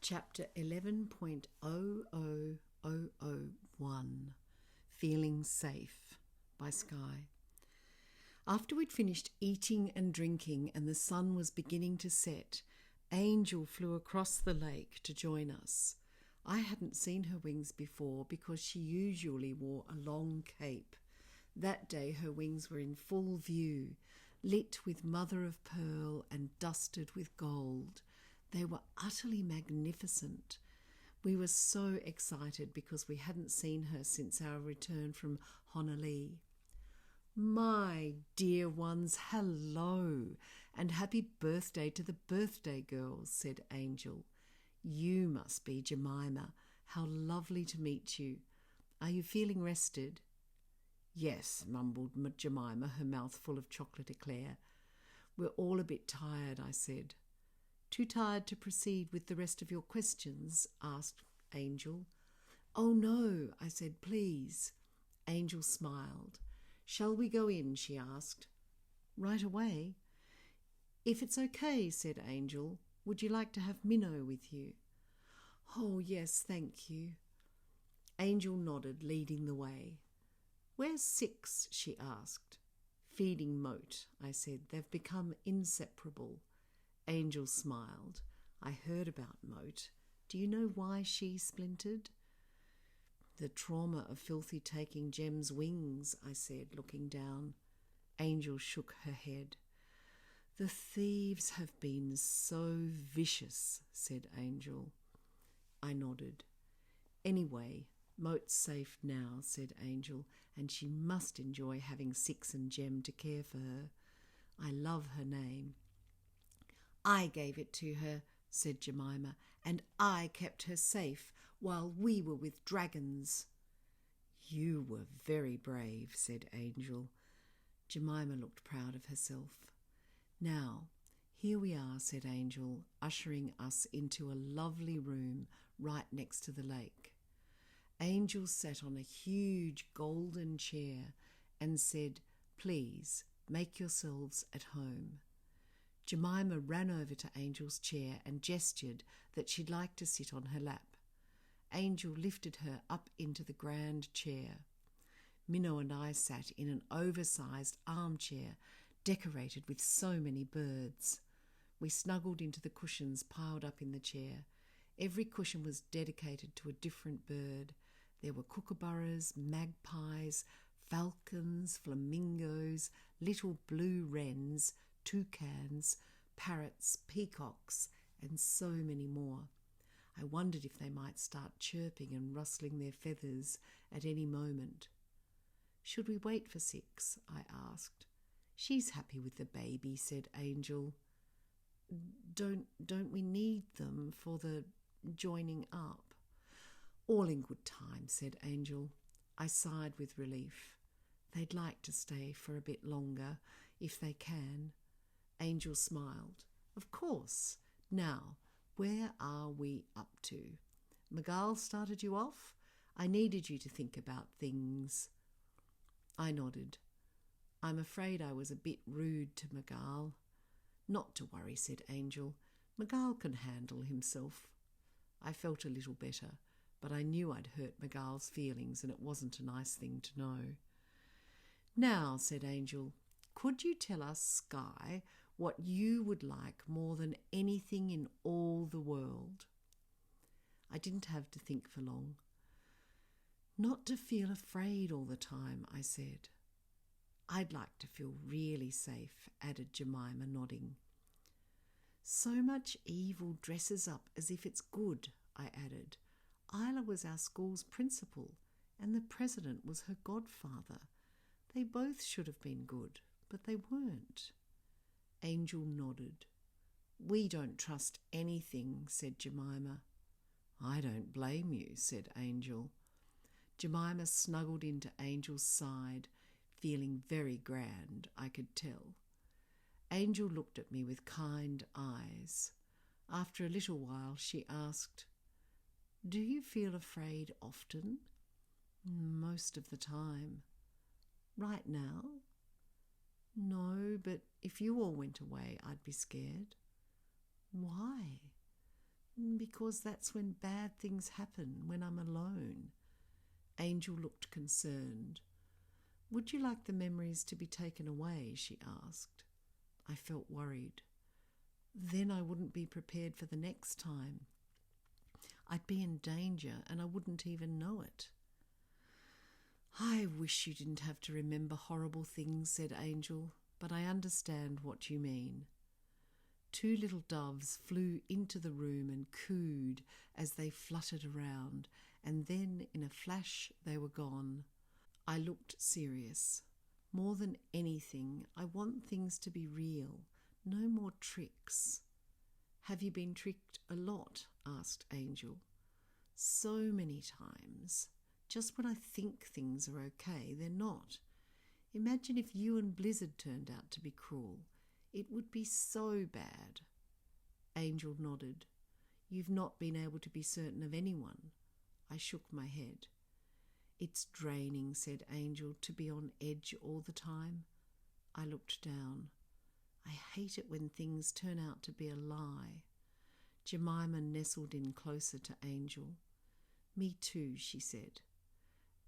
Chapter 11.00001 Feeling Safe by Skye. After we'd finished eating and drinking and the sun was beginning to set, Angel flew across the lake to join us. I hadn't seen her wings before because she usually wore a long cape. That day her wings were in full view, lit with mother of pearl and dusted with gold. They were utterly magnificent. We were so excited because we hadn't seen her since our return from Honolulu. My dear ones, hello, and happy birthday to the birthday girls, said Angel. You must be Jemima. How lovely to meet you. Are you feeling rested? Yes, mumbled Jemima, her mouth full of chocolate eclair. We're all a bit tired, I said. Too tired to proceed with the rest of your questions? Asked Angel. Oh no, I said, please. Angel smiled. Shall we go in? She asked. Right away. If it's okay, said Angel, would you like to have Minnow with you? Oh yes, thank you. Angel nodded, leading the way. Where's Six? She asked. Feeding Moat, I said. They've become inseparable. Angel smiled. I heard about Moat. Do you know why she splintered? The trauma of Filthy taking Jem's wings, I said, looking down. Angel shook her head. The thieves have been so vicious, said Angel. I nodded. Anyway, Moat's safe now, said Angel, and she must enjoy having Six and Jem to care for her. I love her name. I gave it to her, said Jemima, and I kept her safe while we were with dragons. You were very brave, said Angel. Jemima looked proud of herself. Now, here we are, said Angel, ushering us into a lovely room right next to the lake. Angel sat on a huge golden chair and said, Please, make yourselves at home. Jemima ran over to Angel's chair and gestured that she'd like to sit on her lap. Angel lifted her up into the grand chair. Minnow and I sat in an oversized armchair decorated with so many birds. We snuggled into the cushions piled up in the chair. Every cushion was dedicated to a different bird. There were kookaburras, magpies, falcons, flamingos, little blue wrens, toucans, parrots, peacocks, and so many more. I wondered if they might start chirping and rustling their feathers at any moment. Should we wait for Six? I asked. She's happy with the baby, said Angel. Don't we need them for the joining up? All in good time, said Angel. I sighed with relief. They'd like to stay for a bit longer, if they can. Angel smiled. Of course. Now, where are we up to? Miguel started you off? I needed you to think about things. I nodded. I'm afraid I was a bit rude to Miguel. Not to worry, said Angel. Miguel can handle himself. I felt a little better, but I knew I'd hurt Miguel's feelings and it wasn't a nice thing to know. Now, said Angel, could you tell us, Skye, what you would like more than anything in all the world? I didn't have to think for long. Not to feel afraid all the time, I said. I'd like to feel really safe, added Jemima, nodding. So much evil dresses up as if it's good, I added. Isla was our school's principal, and the president was her godfather. They both should have been good, but they weren't. Angel nodded. We don't trust anything, said Jemima. I don't blame you, said Angel. Jemima snuggled into Angel's side, feeling very grand, I could tell. Angel looked at me with kind eyes. After a little while she asked, Do you feel afraid often? Most of the time. Right now? No, but if you all went away, I'd be scared. Why? Because that's when bad things happen, when I'm alone. Angel looked concerned. Would you like the memories to be taken away? She asked. I felt worried. Then I wouldn't be prepared for the next time. I'd be in danger and I wouldn't even know it. I wish you didn't have to remember horrible things, said Angel, but I understand what you mean. 2 little doves flew into the room and cooed as they fluttered around, and then in a flash they were gone. I looked serious. More than anything, I want things to be real. No more tricks. Have you been tricked a lot? Asked Angel. So many times. Just when I think things are okay, they're not. Imagine if you and Blizzard turned out to be cruel. It would be so bad. Angel nodded. You've not been able to be certain of anyone. I shook my head. It's draining, said Angel, to be on edge all the time. I looked down. I hate it when things turn out to be a lie. Jemima nestled in closer to Angel. Me too, she said.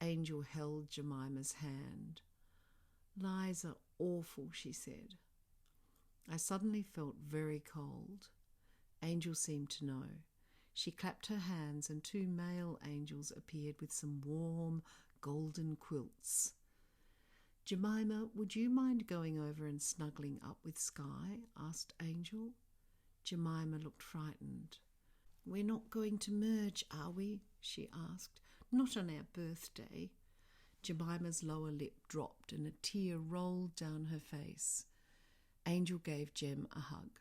Angel held Jemima's hand. Lies are awful, she said. I suddenly felt very cold. Angel seemed to know. She clapped her hands and 2 male angels appeared with some warm, golden quilts. Jemima, would you mind going over and snuggling up with Skye? Asked Angel. Jemima looked frightened. We're not going to merge, are we? She asked. Not on our birthday. Jemima's lower lip dropped and a tear rolled down her face. Angel gave Jem a hug.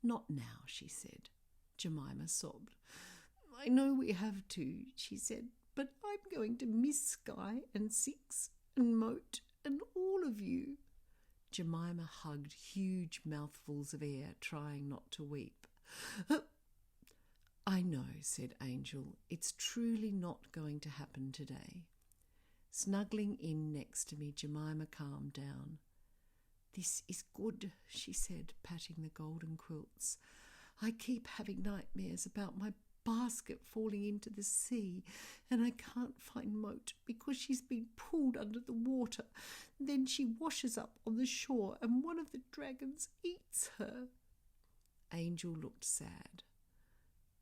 Not now, she said. Jemima sobbed. I know we have to, she said, but I'm going to miss Skye and Six and Moat and all of you. Jemima hugged huge mouthfuls of air, trying not to weep. I know, said Angel. It's truly not going to happen today. Snuggling in next to me, Jemima calmed down. This is good, she said, patting the golden quilts. I keep having nightmares about my basket falling into the sea, and I can't find Moat because she's been pulled under the water. Then she washes up on the shore and one of the dragons eats her. Angel looked sad.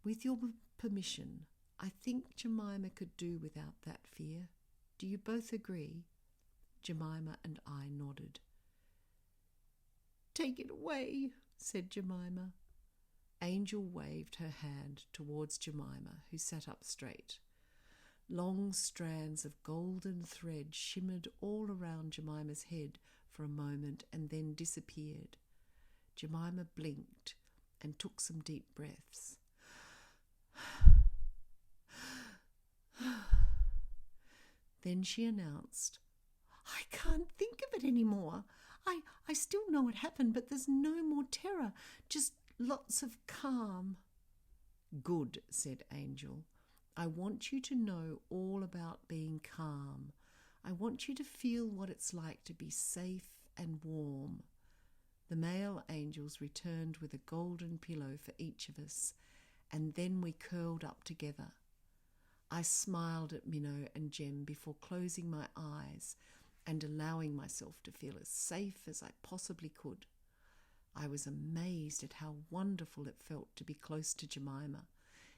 With your permission, I think Jemima could do without that fear. Do you both agree? Jemima and I nodded. Take it away, said Jemima. Angel waved her hand towards Jemima, who sat up straight. Long strands of golden thread shimmered all around Jemima's head for a moment and then disappeared. Jemima blinked and took some deep breaths. Then she announced, I can't think of it anymore. I still know it happened, but there's no more terror, just lots of calm. Good, said Angel. I want you to know all about being calm. I want you to feel what it's like to be safe and warm. The male angels returned with a golden pillow for each of us, and then we curled up together. I smiled at Minnow and Jem before closing my eyes and allowing myself to feel as safe as I possibly could. I was amazed at how wonderful it felt to be close to Jemima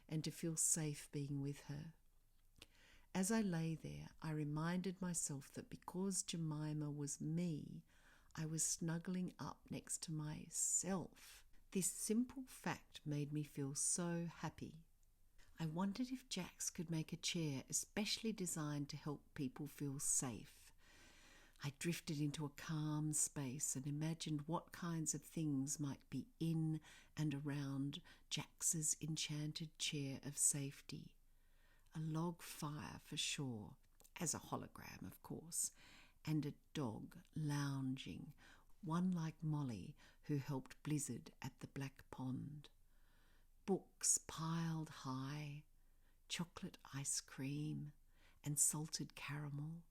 and to feel safe being with her. As I lay there, I reminded myself that because Jemima was me, I was snuggling up next to myself. This simple fact made me feel so happy. I wondered if Jax could make a chair especially designed to help people feel safe. I drifted into a calm space and imagined what kinds of things might be in and around Jax's enchanted chair of safety. A log fire for sure, as a hologram of course, and a dog lounging, one like Molly who helped Blizzard at the Black Pond. Books piled high, chocolate ice cream and salted caramel,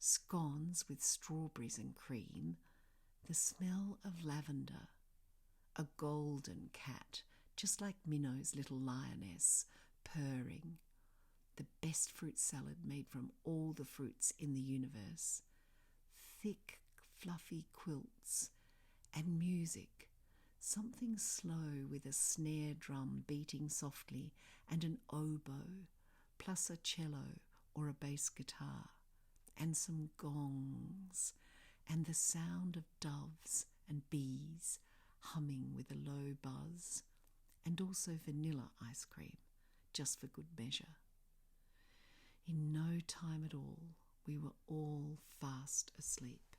scones with strawberries and cream, the smell of lavender, a golden cat just like Minnow's little lioness, purring. The best fruit salad made from all the fruits in the universe. Thick, fluffy quilts and music. Something slow with a snare drum beating softly and an oboe, plus a cello or a bass guitar, and some gongs, and the sound of doves and bees humming with a low buzz, and also vanilla ice cream, just for good measure. In no time at all, we were all fast asleep.